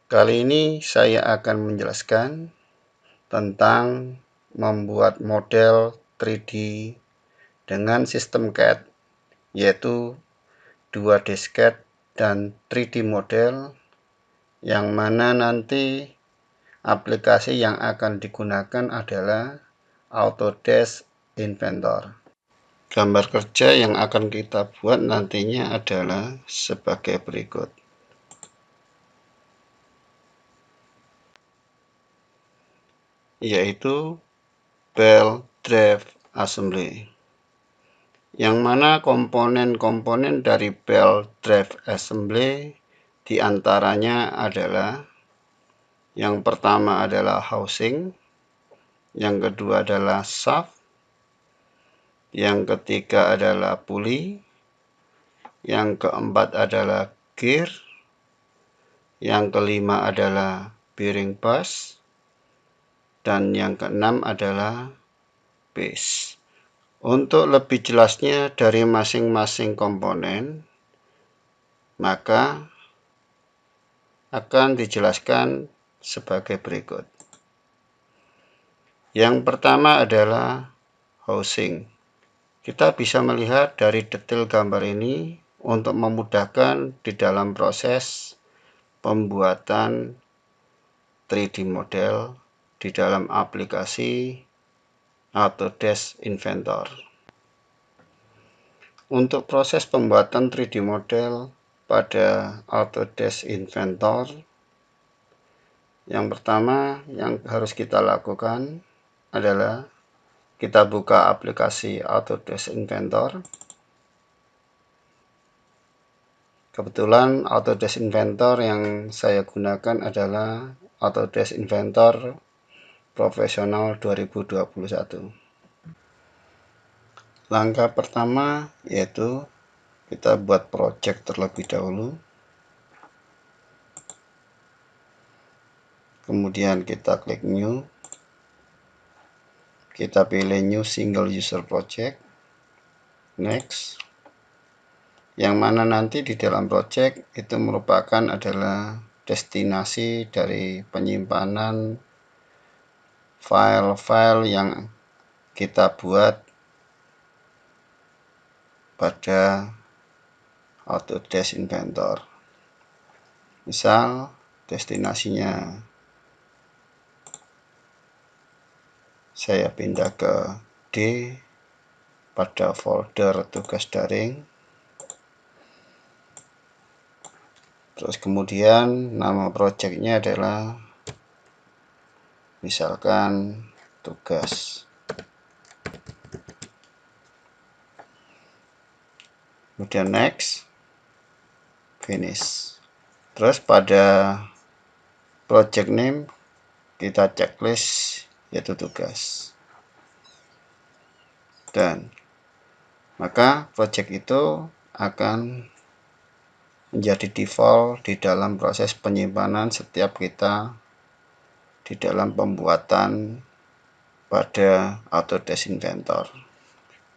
Kali ini saya akan menjelaskan tentang membuat model 3D dengan sistem CAD, yaitu 2D sketch dan 3D model, yang mana nanti aplikasi yang akan digunakan adalah Autodesk Inventor. Gambar kerja yang akan kita buat nantinya adalah sebagai berikut. Yaitu Belt Drive Assembly, yang mana komponen-komponen dari Belt Drive Assembly diantaranya adalah yang pertama adalah housing, yang kedua adalah shaft, yang ketiga adalah pulley, yang keempat adalah gear, yang kelima adalah bearing bus, dan yang keenam adalah base. Untuk lebih jelasnya dari masing-masing komponen, maka akan dijelaskan sebagai berikut. Yang pertama adalah housing. Kita bisa melihat dari detail gambar ini untuk memudahkan di dalam proses pembuatan 3D model di dalam aplikasi Autodesk Inventor. Untuk proses pembuatan 3D model pada Autodesk Inventor, yang pertama yang harus kita lakukan adalah kita buka aplikasi Autodesk Inventor. Kebetulan Autodesk Inventor yang saya gunakan adalah Autodesk Inventor Profesional 2021. Langkah pertama yaitu kita buat project terlebih dahulu. Kemudian kita klik New. Kita pilih New Single User Project. Next. Yang mana nanti di dalam project itu merupakan adalah destinasi dari penyimpanan file-file yang kita buat pada Autodesk Inventor. Misal destinasinya saya pindah ke D pada folder tugas daring. Terus kemudian nama projectnya adalah misalkan tugas. Kemudian next, finish. Terus pada project name kita checklist yaitu tugas. Dan maka project itu akan menjadi default di dalam proses penyimpanan setiap kita di dalam pembuatan pada Autodesk Inventor.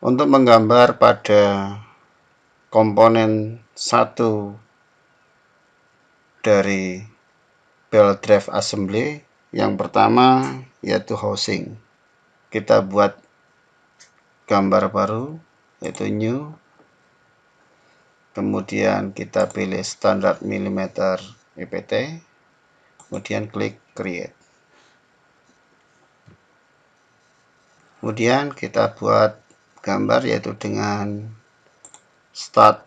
Untuk menggambar pada komponen 1 dari Belt Drive Assembly, yang pertama yaitu housing. Kita buat gambar baru yaitu new. Kemudian kita pilih standar milimeter EPT, kemudian klik create. Kemudian kita buat gambar yaitu dengan start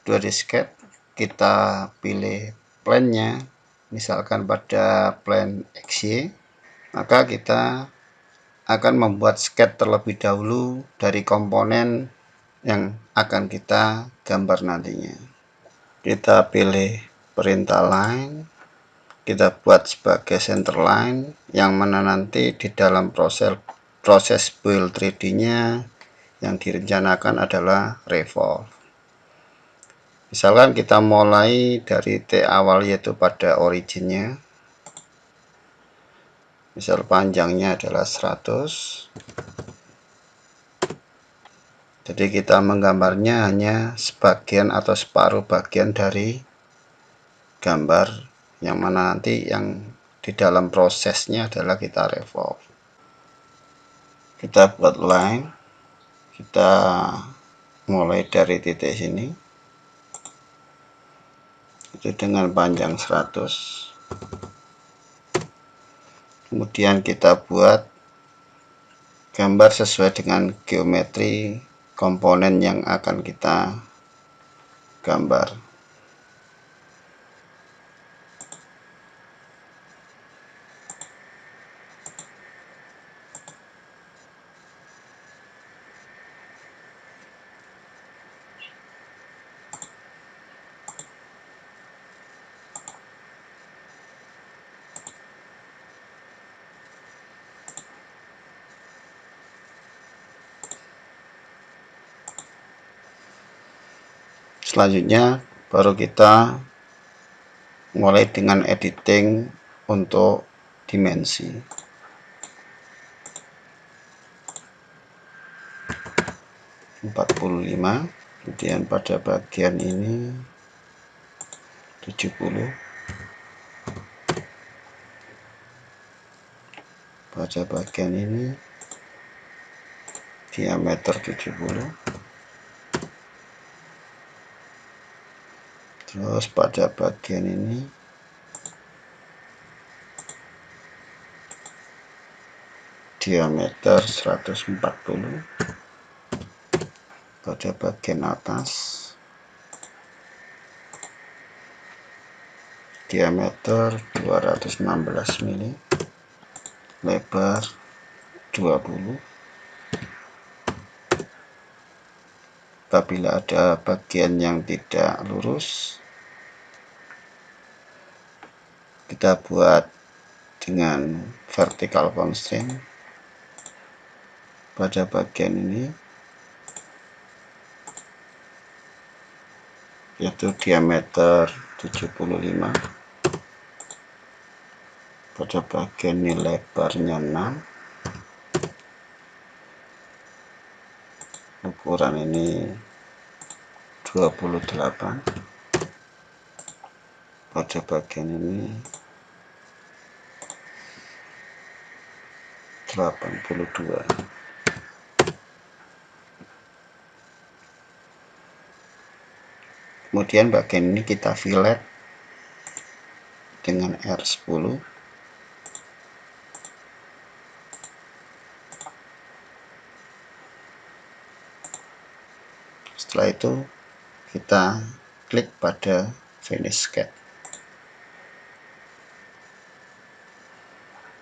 2D sketch. Kita pilih plane-nya, misalkan pada plane XY, maka kita akan membuat sketch terlebih dahulu dari komponen yang akan kita gambar nantinya. Kita pilih perintah line, kita buat sebagai center line, yang mana nanti di dalam proses build 3D-nya yang direncanakan adalah revolve. Misalkan kita mulai dari T awal yaitu pada originnya, misal panjangnya adalah 100. Jadi kita menggambarnya hanya sebagian atau separuh bagian dari gambar yang mana nanti yang di dalam prosesnya adalah kita revolve. Kita buat line, kita mulai dari titik sini itu dengan panjang 100, kemudian kita buat gambar sesuai dengan geometri komponen yang akan kita gambar. Selanjutnya baru kita mulai dengan editing untuk dimensi. (45), kemudian pada bagian ini 70, pada bagian ini diameter 70, terus pada bagian ini diameter 140, pada bagian atas diameter 216 mm, lebar 20. Apabila ada bagian yang tidak lurus, kita buat dengan vertical constraint pada bagian ini, yaitu diameter 75, pada bagian ini lebarnya 6, ukuran ini 28, pada bagian ini 82. Kemudian bagian ini kita fillet dengan R10. Setelah itu kita klik pada finish sketch.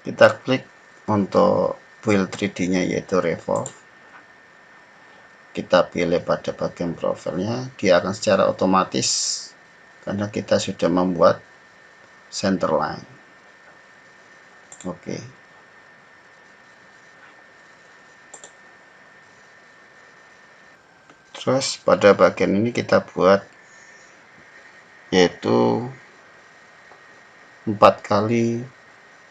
Kita klik untuk build 3D nya yaitu revolve. Kita pilih pada bagian profilnya, dia akan secara otomatis karena kita sudah membuat center line. Oke. Terus pada bagian ini kita buat yaitu 4 kali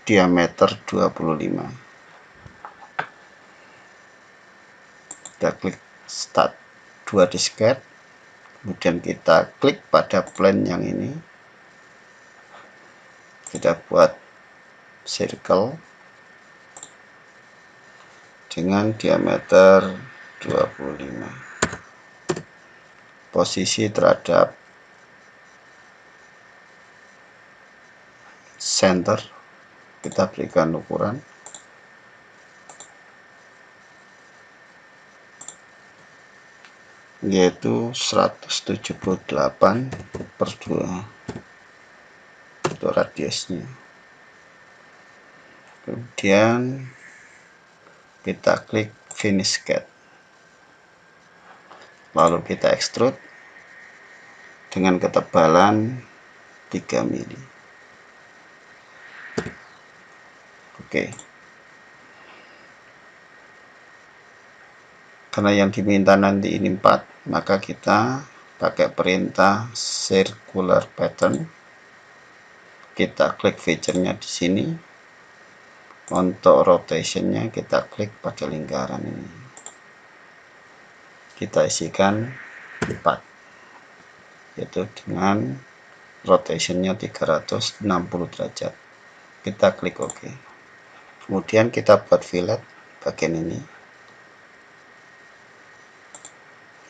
diameter 25. Kita klik start 2D sketch, kemudian kita klik pada plane yang ini, kita buat circle dengan diameter 25. Posisi terhadap center kita berikan ukuran yaitu 178/2 untuk radiusnya. Kemudian kita klik finish sketch, lalu kita extrude dengan ketebalan 3 mm. Oke. Karena yang diminta nanti ini 4, maka kita pakai perintah circular pattern. Kita klik feature-nya di sini. Untuk rotation-nya kita klik pada lingkaran ini. Kita isikan 4, yaitu dengan rotationnya 360 derajat. Kita klik OK. Kemudian kita buat fillet bagian ini,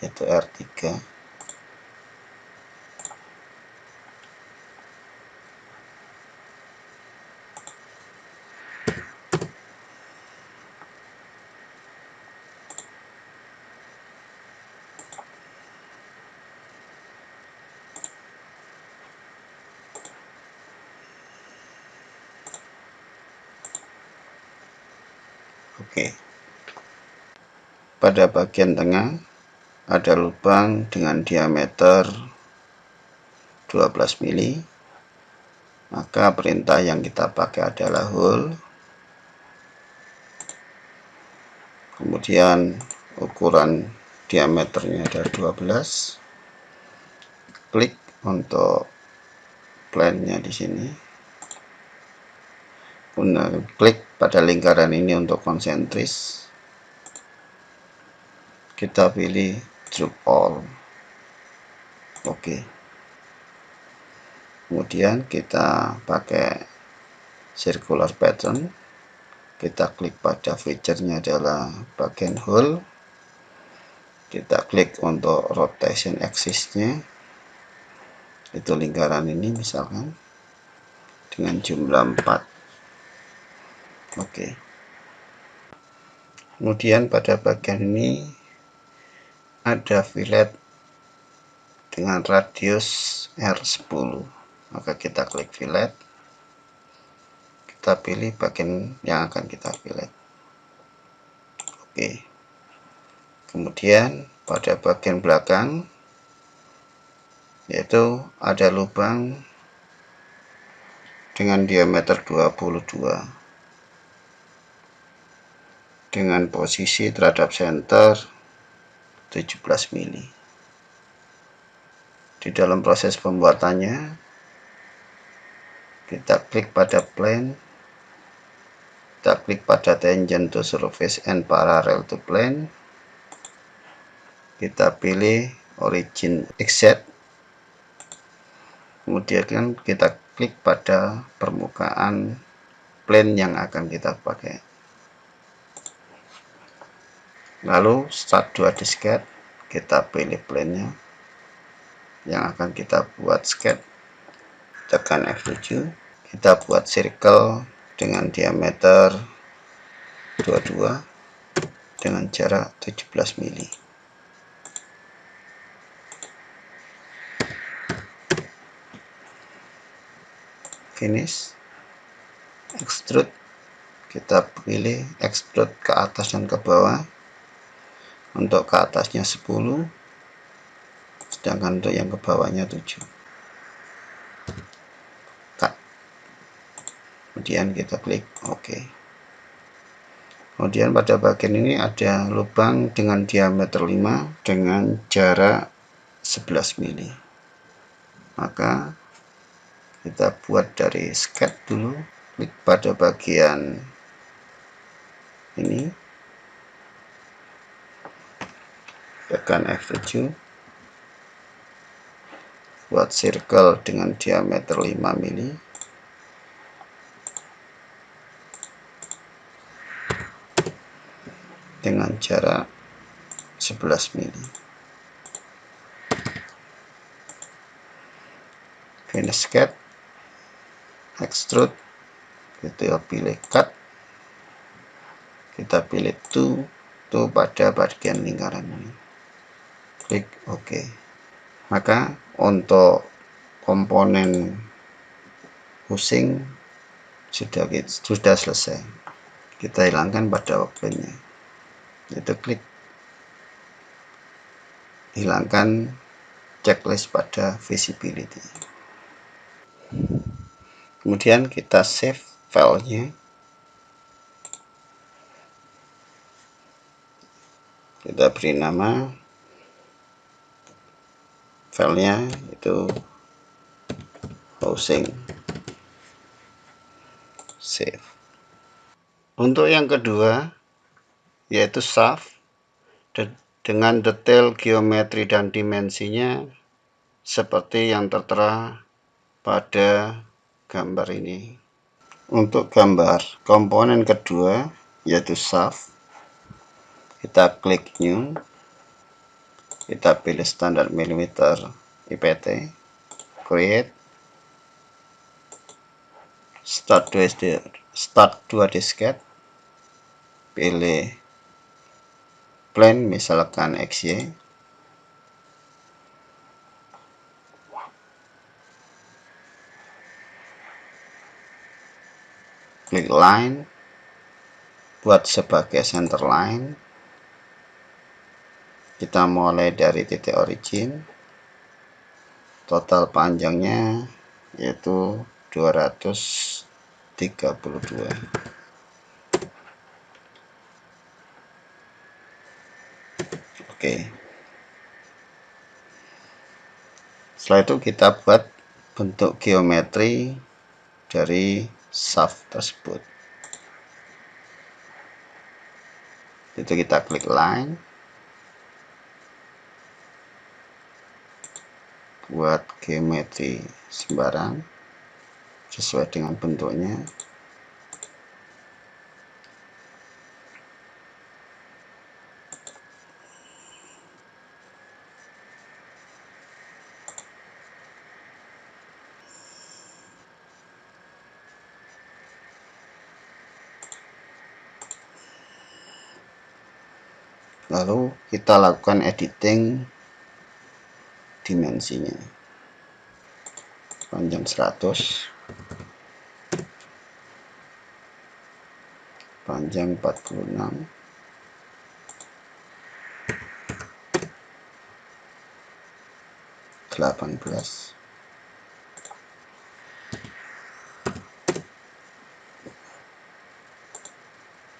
yaitu R3. Oke. Pada bagian tengah ada lubang dengan diameter 12 mili. Maka perintah yang kita pakai adalah hole. Kemudian ukuran diameternya ada 12. Klik untuk plane-nya di sini. Kemudian klik pada lingkaran ini untuk konsentris. Kita pilih drop all. Oke. Kemudian kita pakai circular pattern. Kita klik pada feature-nya adalah bagian hole. Kita klik untuk rotation axis-nya. Itu lingkaran ini misalkan dengan jumlah 4. Oke. Kemudian pada bagian ini ada fillet dengan radius R10. Maka kita klik fillet. Kita pilih bagian yang akan kita fillet. Oke. Kemudian pada bagian belakang yaitu ada lubang dengan diameter 22 dengan posisi terhadap center 17 mili. Di dalam proses pembuatannya kita klik pada plane, kita klik pada tangent to surface and parallel to plane, kita pilih origin exact, kemudian kita klik pada permukaan plane yang akan kita pakai. Lalu start 2D sketch, kita pilih plane-nya yang akan kita buat sketch, tekan F7, kita buat circle dengan diameter 22 dengan jarak 17 mili. Finish, extrude, kita pilih extrude ke atas dan ke bawah. Untuk ke atasnya 10, sedangkan untuk yang ke bawahnya 7. Cut. Kemudian kita klik OK. Kemudian pada bagian ini ada lubang dengan diameter 5 dengan jarak 11 mili. Maka kita buat dari sketch dulu, klik pada bagian ini, tekan F7, buat circle dengan diameter 5 mili, dengan jarak 11 mili. Finish sketch, extrude, kita pilih cut, kita pilih to pada bagian lingkaran ini, klik OK. Maka untuk komponen housing sudah selesai. Kita hilangkan pada workbench-nya, itu klik hilangkan checklist pada visibility. Kemudian kita save filenya, kita beri nama filenya itu housing, save. Untuk yang kedua yaitu shaft dengan detail geometri dan dimensinya seperti yang tertera pada gambar ini. Untuk gambar komponen kedua yaitu shaft, kita klik new, kita pilih standar milimeter IPT, create, start 2 disket, pilih plane misalkan XY, klik line, buat sebagai center line. Kita mulai dari titik origin, total panjangnya yaitu 232. Oke. Setelah itu kita buat bentuk geometri dari shaft tersebut. Itu kita klik line, buat geometri sembarang sesuai dengan bentuknya. Lalu kita lakukan editing dimensinya. Panjang 100, panjang 46, 18,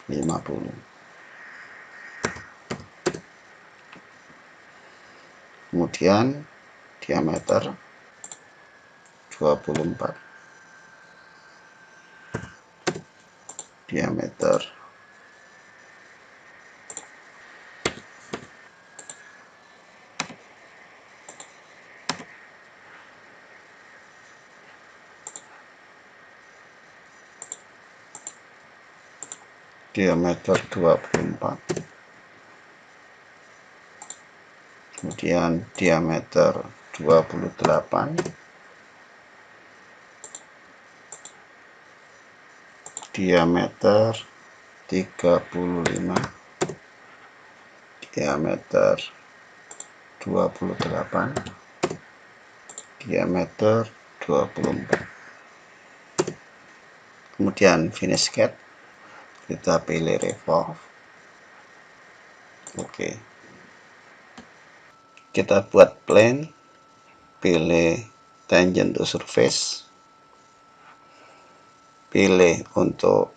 50. Kemudian diameter 24, diameter 24, kemudian diameter 28, diameter 35, diameter 28, diameter 24. Kemudian finish sketch, kita pilih revolve. Oke. Kita buat plane, pilih tangent to surface, pilih untuk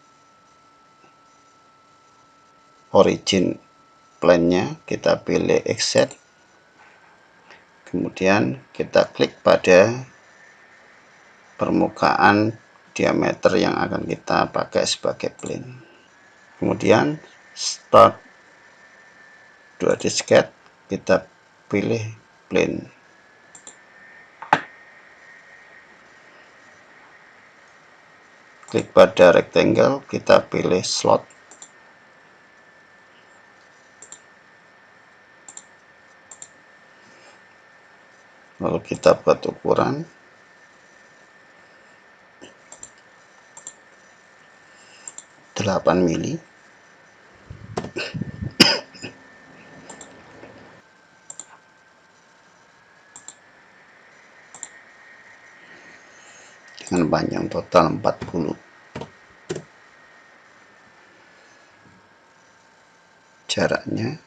origin plane-nya, kita pilih exit, kemudian kita klik pada permukaan diameter yang akan kita pakai sebagai plane. Kemudian start 2 disket, kita pilih plane. Klik pada rectangle, kita pilih slot. Lalu kita buat ukuran. mili. Dengan panjang total 40. Jaraknya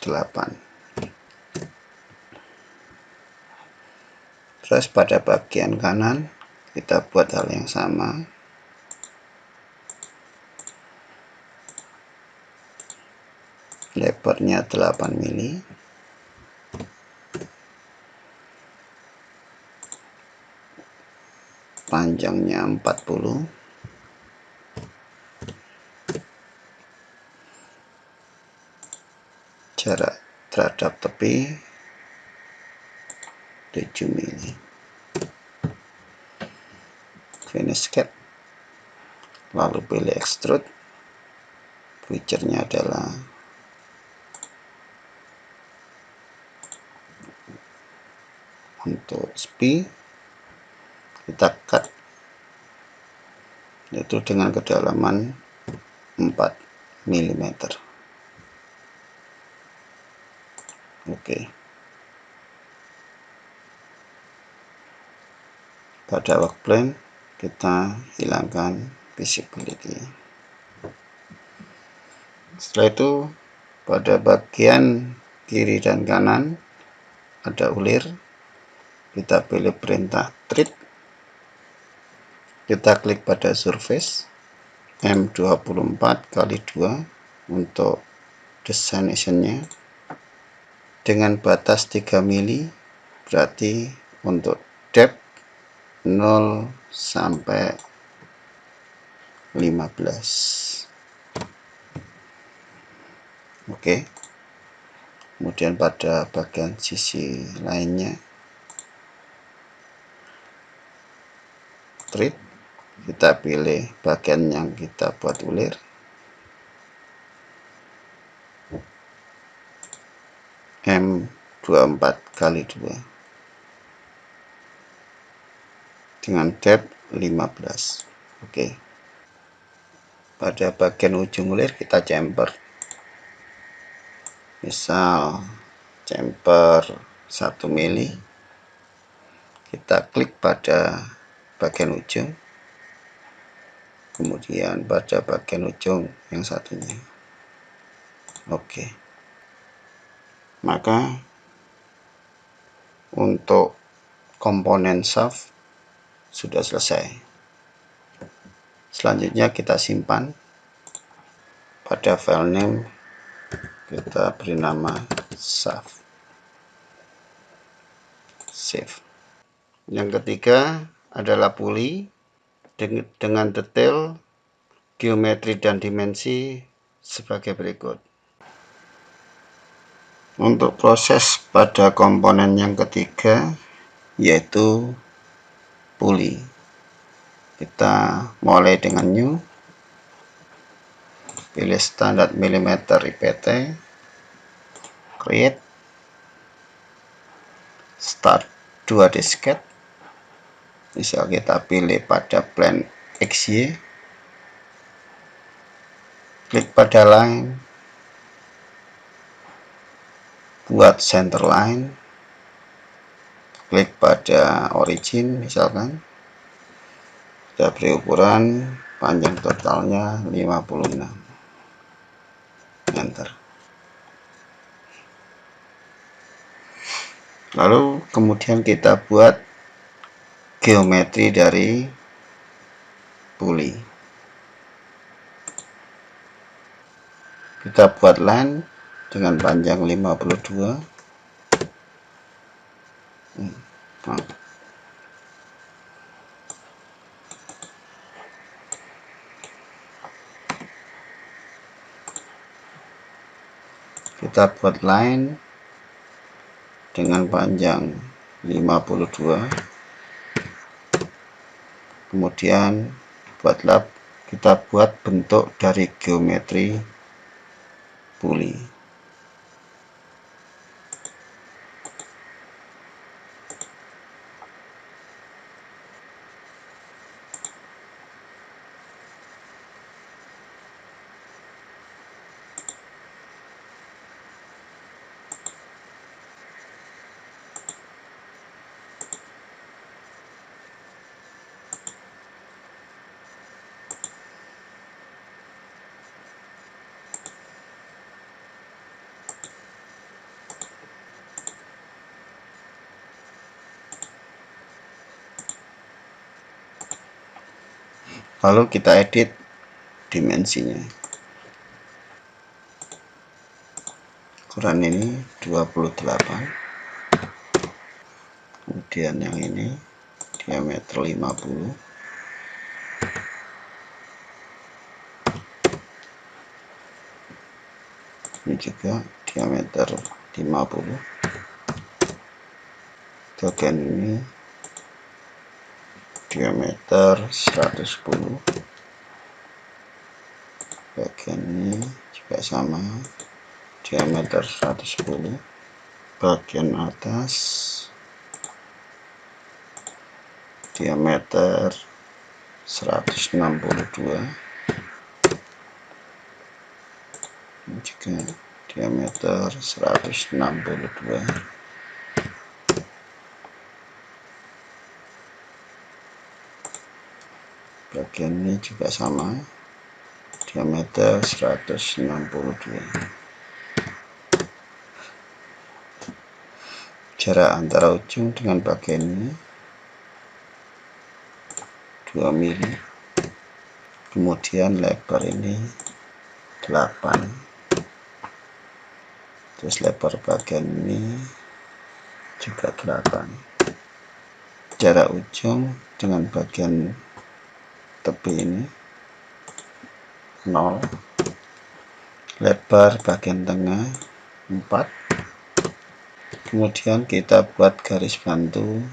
8. Terus pada bagian kanan kita buat hal yang sama. Lebarnya 8 mili. Panjangnya 40. Jarak terhadap tapi 7 mili. Finish cut, lalu pilih extrude. Feature-nya adalah untuk speed, kita cut itu dengan kedalaman 4 mm. Oke. Pada work plane kita hilangkan visibility. Setelah itu pada bagian kiri dan kanan ada ulir, kita pilih perintah treat, kita klik pada surface M24x2 untuk destination-nya dengan batas 3 mili, berarti untuk depth 0 sampai 15. Oke. Kemudian pada bagian sisi lainnya treat, kita pilih bagian yang kita buat ulir, M24x2 dengan depth 15. Oke. Pada bagian ujung ulir kita chamfer, misal chamfer 1 mili, kita klik pada bagian ujung, kemudian pada bagian ujung yang satunya. Oke. Maka untuk komponen shaft sudah selesai. Selanjutnya kita simpan. Pada file name kita beri nama shaft. Save. Yang ketiga adalah puli dengan detail geometri dan dimensi sebagai berikut. Untuk proses pada komponen yang ketiga yaitu puli, kita mulai dengan new, pilih standar milimeter IPT, create, start 2 disket, misal kita pilih pada plane XY, klik pada line, buat center line, klik pada origin misalkan, kita beri ukuran panjang totalnya 56, enter. Lalu kemudian kita buat geometri dari puli. Kita buat line dengan panjang 52. Kita buat line dengan panjang 52. Kemudian kita buat bentuk dari geometri puli. Lalu kita edit dimensinya. Ukuran ini 28. Kemudian yang ini diameter 50. Ini juga diameter 50. Bagian ini diameter 110. Bagian ini juga sama, diameter 110. Bagian atas diameter 162. Ini juga diameter 162. Bagian ini juga sama, diameter 162. Jarak antara ujung dengan bagian ini 2 mili. Kemudian lebar ini 8. Terus lebar bagian ini juga 8. Jarak ujung dengan bagian tepi ini 0. Lebar bagian tengah 4. Kemudian kita buat garis bantu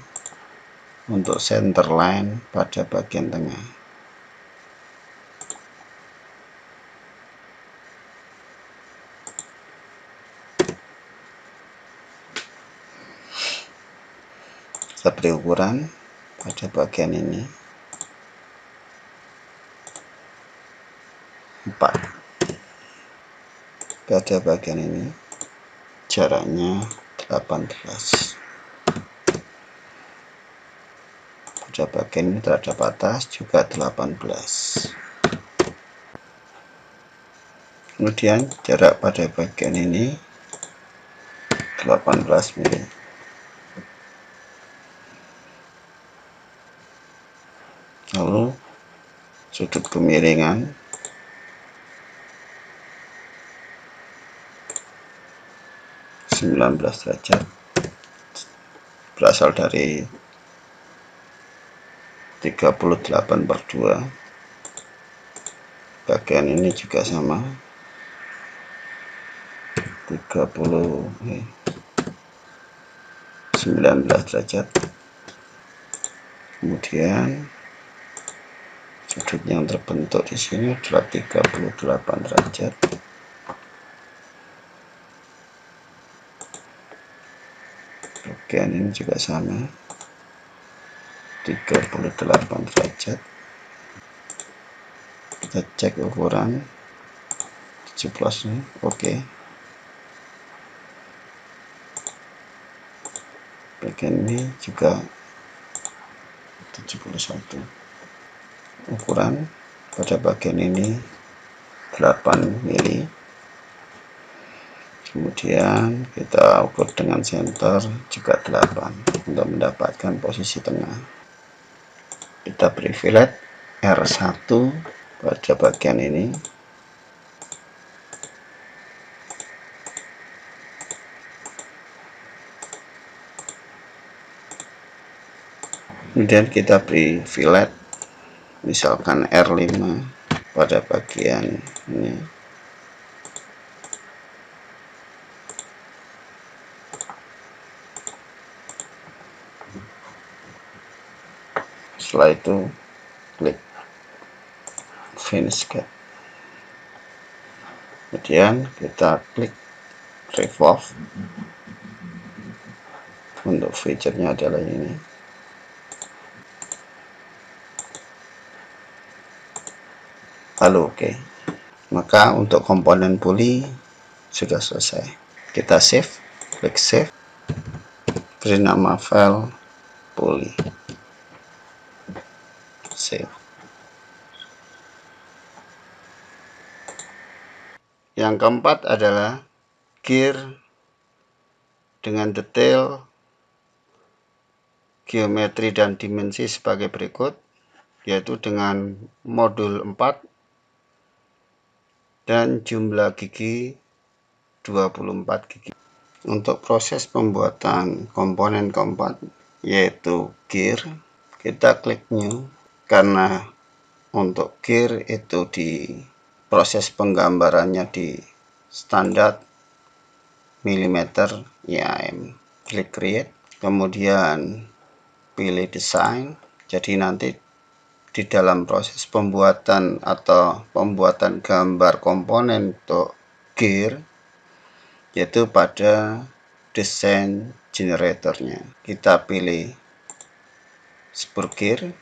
untuk center line pada bagian tengah. Kita beri ukuran pada bagian ini 4. Pada bagian ini jaraknya 18. Pada bagian ini terhadap atas juga 18. Kemudian jarak pada bagian ini 18 mili. Lalu sudut kemiringan derajat berasal dari 38/2. Bagian ini juga sama, 19 derajat. Kemudian sudut yang terbentuk di sini adalah 38 derajat. Bagian ini juga sama, 38 derajat. Kita cek ukuran 17 nih, oke. Bagian ini juga 71. Ukuran pada bagian ini 8 mili. Kemudian kita ukur dengan senter juga 8 untuk mendapatkan posisi tengah. Kita beri fillet R1 pada bagian ini. Kemudian kita beri fillet misalkan R5 pada bagian ini. Setelah itu klik finish cut. Kemudian kita klik revolve. Untuk feature-nya adalah ini. Lalu oke. Maka untuk komponen puli sudah selesai. Kita save, klik save, beri nama file puli, save. Yang keempat adalah gear dengan detail geometri dan dimensi sebagai berikut, yaitu dengan modul 4 dan jumlah gigi 24 gigi. Untuk proses pembuatan komponen keempat, yaitu gear, kita klik new, karena untuk gear itu di proses penggambarannya di standar mm IAM. Klik create, kemudian pilih desain. Jadi nanti di dalam proses pembuatan atau pembuatan gambar komponen untuk gear, yaitu pada desain generatornya, kita pilih spur gear,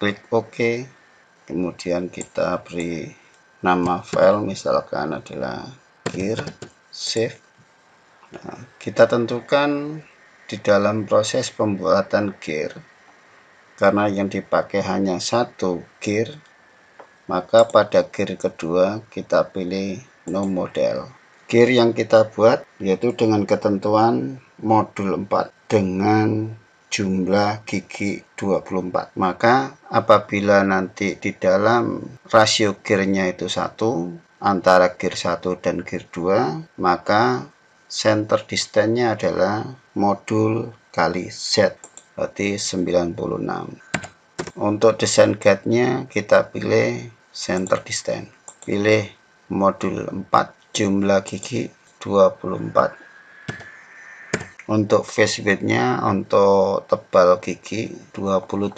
klik OK, kemudian kita beri nama file misalkan adalah gear, save. Nah, kita tentukan di dalam proses pembuatan gear, karena yang dipakai hanya satu gear, maka pada gear kedua kita pilih no model. Gear yang kita buat yaitu dengan ketentuan modul 4 dengan jumlah gigi 24. Maka apabila nanti di dalam rasio gearnya itu 1 antara gear 1 dan gear 2, maka center distance-nya adalah modul kali Z, berarti 96. Untuk desain guide-nya kita pilih center distance, pilih modul 4, jumlah gigi 24. Untuk face width-nya, untuk tebal gigi 28.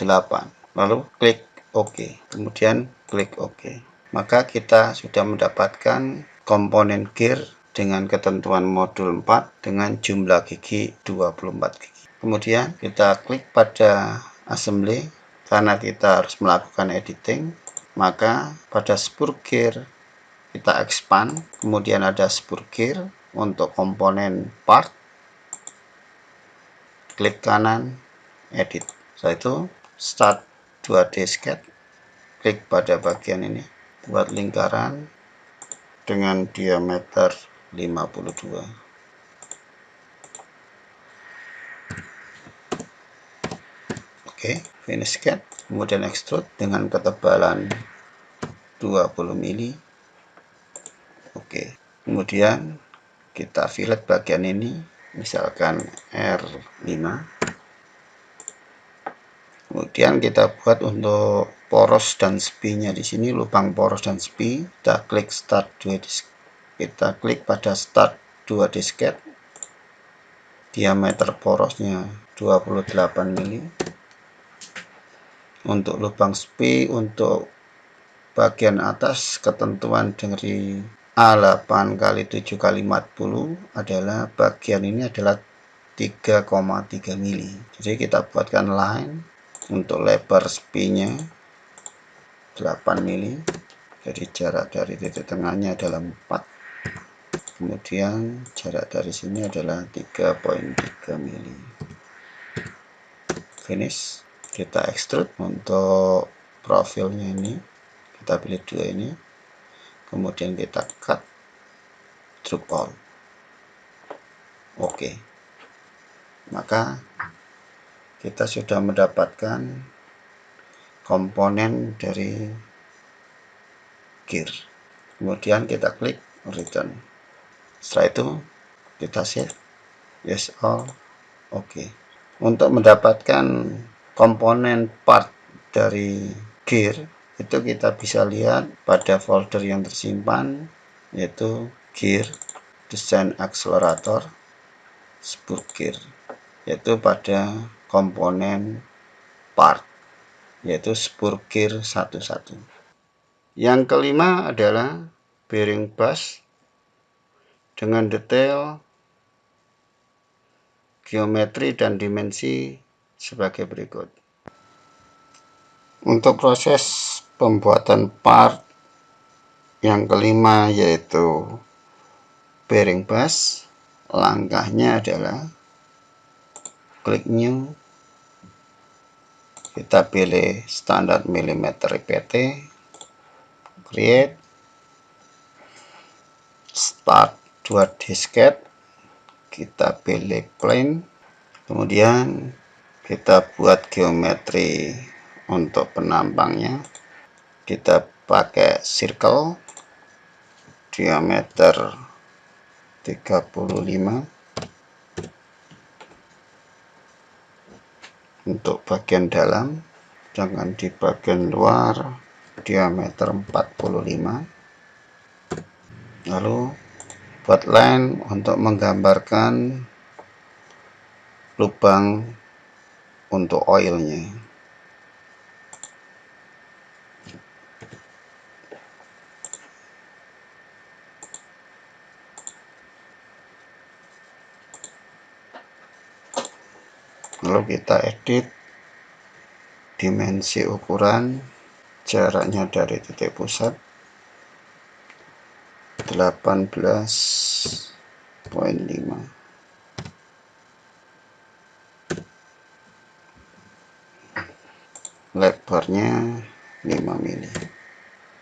Lalu klik OK, kemudian klik OK. Maka kita sudah mendapatkan komponen gear dengan ketentuan modul 4 dengan jumlah gigi 24 gigi. Kemudian kita klik pada assembly, karena kita harus melakukan editing. Maka pada spur gear kita expand, kemudian ada spur gear untuk komponen part, klik kanan, edit. Setelah itu start 2D sketch, klik pada bagian ini, buat lingkaran dengan diameter 52. Oke, finish sketch, kemudian extrude dengan ketebalan 20 mili. Oke, kemudian kita fillet bagian ini, misalkan R5. Kemudian kita buat untuk poros dan spi-nya di sini, lubang poros dan spi. Kita klik start 2D, kita klik pada start 2D sketch. Diameter porosnya 28 mili. Untuk lubang spi, untuk bagian atas ketentuan dari A8 kali 7 kali 40 adalah bagian ini adalah 3,3 mili. Jadi kita buatkan line untuk lebar spi-nya 8 mili. Jadi jarak dari titik tengahnya adalah 4. Kemudian jarak dari sini adalah 3,3 mili. Finish. Kita extrude untuk profilnya ini. Kita pilih 2 ini. Kemudian kita cut through all. Oke. Maka kita sudah mendapatkan komponen dari gear. Kemudian kita klik return. Setelah itu kita save, yes all, oke. Untuk mendapatkan komponen part dari gear itu kita bisa lihat pada folder yang tersimpan, yaitu gear, design accelerator, spur gear, yaitu pada komponen part, yaitu spur gear 11. Yang kelima adalah bearing bus dengan detail, geometri, dan dimensi sebagai berikut. Untuk proses pembuatan part yang kelima yaitu bearing bus, langkahnya adalah klik new, kita pilih standar milimeter IPT, create, start 2D sketch, kita pilih plane, kemudian kita buat geometri untuk penampangnya. Kita pakai circle diameter 35. Untuk bagian dalam, sedangkan di bagian luar diameter 45. Lalu buat line untuk menggambarkan lubang untuk oilnya. Lalu kita edit dimensi ukuran, jaraknya dari titik pusat 18,5, lebarnya 5 mili.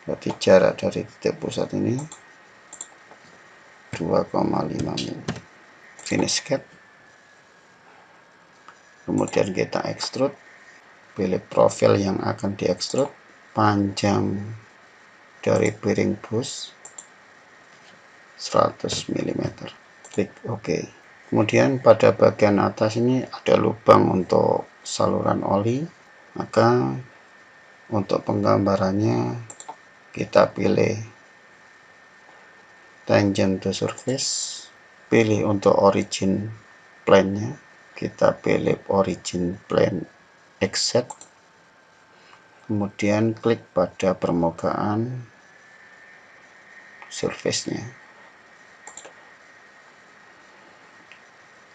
Berarti jarak dari titik pusat ini 2,5 mili. Finish cut. Kemudian kita extrude, pilih profil yang akan diekstrud, panjang dari bearing bush 100 mm. Klik OK. Kemudian pada bagian atas ini ada lubang untuk saluran oli, maka untuk penggambarannya kita pilih tangent to surface, pilih untuk origin plane-nya, kita pilih origin plane exact, kemudian klik pada permukaan surface-nya,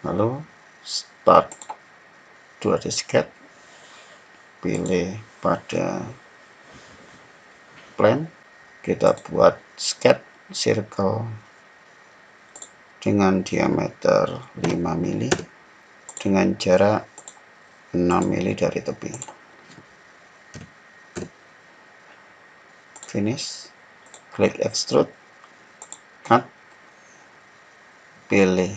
lalu start 2D sketch, pilih pada plane, kita buat sketch circle dengan diameter 5 mili dengan jarak 6 mili dari tepi. Finish, klik extrude, cut, pilih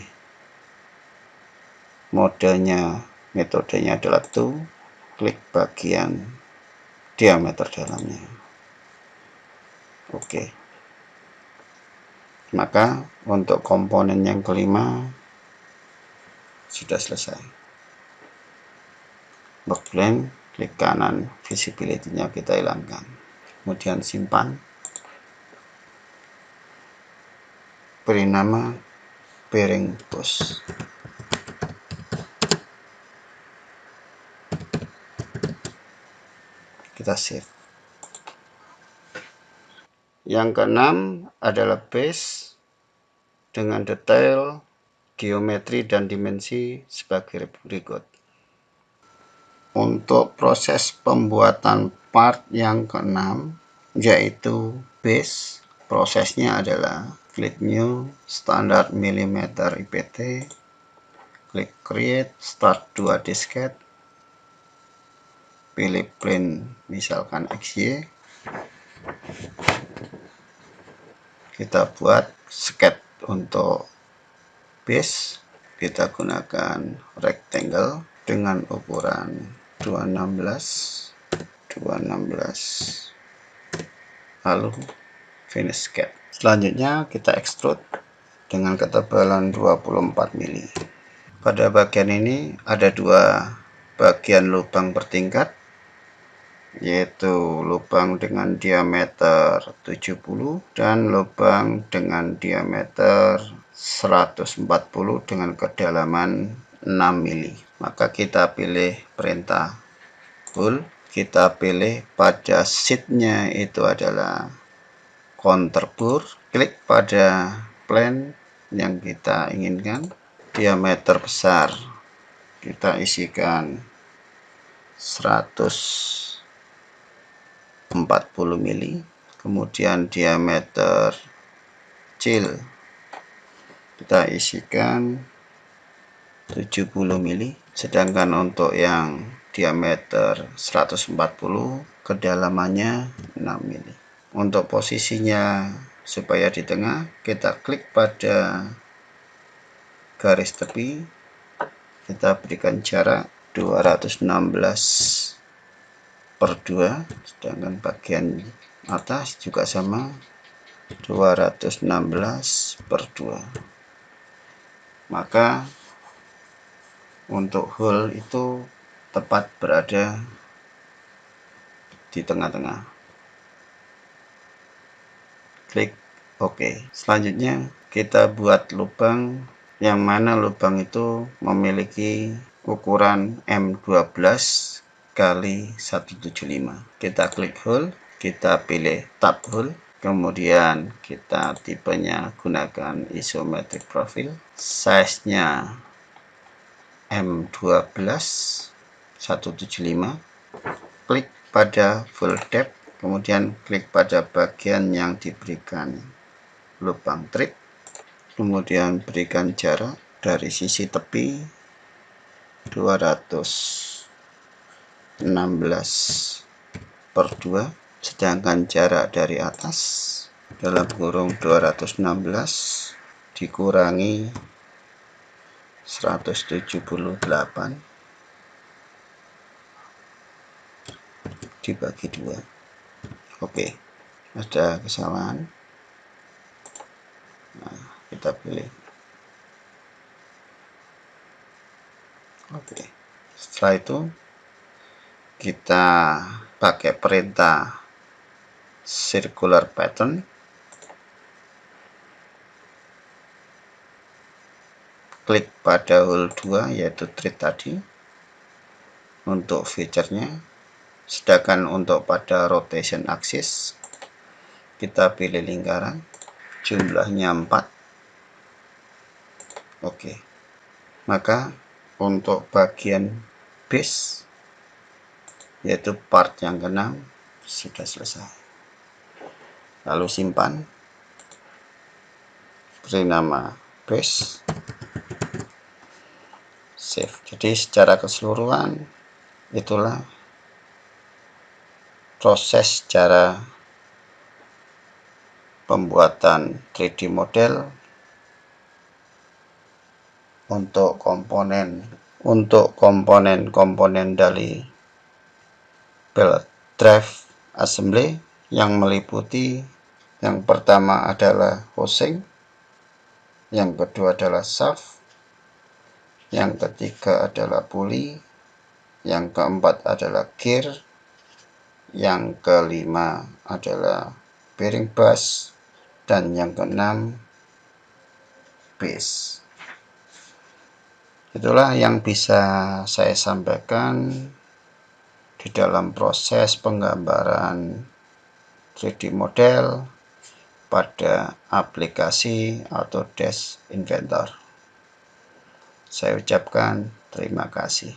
metodenya adalah to, klik bagian diameter dalamnya. Oke. Maka untuk komponen yang kelima sudah selesai. Backplane, klik kanan, visibility-nya kita hilangkan. Kemudian simpan. Beri nama bearing bush. Kita save. Yang keenam adalah base dengan detail, geometri, dan dimensi sebagai berikut. Untuk proses pembuatan part yang keenam, yaitu base, prosesnya adalah klik new, standar milimeter IPT, klik create, start 2D sketch, pilih plane misalkan XY, kita buat sketch untuk base, kita gunakan rectangle dengan ukuran 216, lalu finish sketch. Selanjutnya kita extrude dengan ketebalan 24 mili. Pada bagian ini ada dua bagian lubang bertingkat, yaitu lubang dengan diameter 70 dan lubang dengan diameter 140 dengan kedalaman 6 mili. Maka kita pilih perintah hole, kita pilih pada sheet-nya itu adalah counter bore, klik pada plane yang kita inginkan, diameter besar kita isikan 140 mili, kemudian diameter kecil kita isikan 70 mili, sedangkan untuk yang diameter 140 kedalamannya 6 mili. Untuk posisinya supaya di tengah, kita klik pada garis tepi, kita berikan jarak 216/2, sedangkan bagian atas juga sama 216/2. Maka untuk hole itu tepat berada di tengah-tengah. Klik OK. Selanjutnya kita buat lubang yang mana lubang itu memiliki ukuran M12 kali 175. Kita klik hole, kita pilih tab hole, kemudian kita tipenya gunakan isometric profile, size-nya M12 175, klik pada full depth, kemudian klik pada bagian yang diberikan lubang trip, kemudian berikan jarak dari sisi tepi 216/2, sedangkan jarak dari atas dalam kurung 216 dikurangi 178 dibagi 2. Oke, ada kesalahan. Nah, kita pilih. Oke, setelah itu kita pakai perintah circular pattern, klik pada hole 2 yaitu treat tadi untuk feature-nya, sedangkan untuk pada rotation axis kita pilih lingkaran, jumlahnya 4. Oke, maka untuk bagian base yaitu part yang ke-6 sudah selesai. Lalu simpan, beri nama base, save. Jadi secara keseluruhan itulah proses cara pembuatan 3D model untuk komponen dari belt drive assembly yang meliputi yang pertama adalah housing, yang kedua adalah shaft, yang ketiga adalah pulley, yang keempat adalah gear, yang kelima adalah bearing bus, dan yang keenam base. Itulah yang bisa saya sampaikan di dalam proses penggambaran 3D model pada aplikasi Autodesk Inventor. Saya ucapkan terima kasih.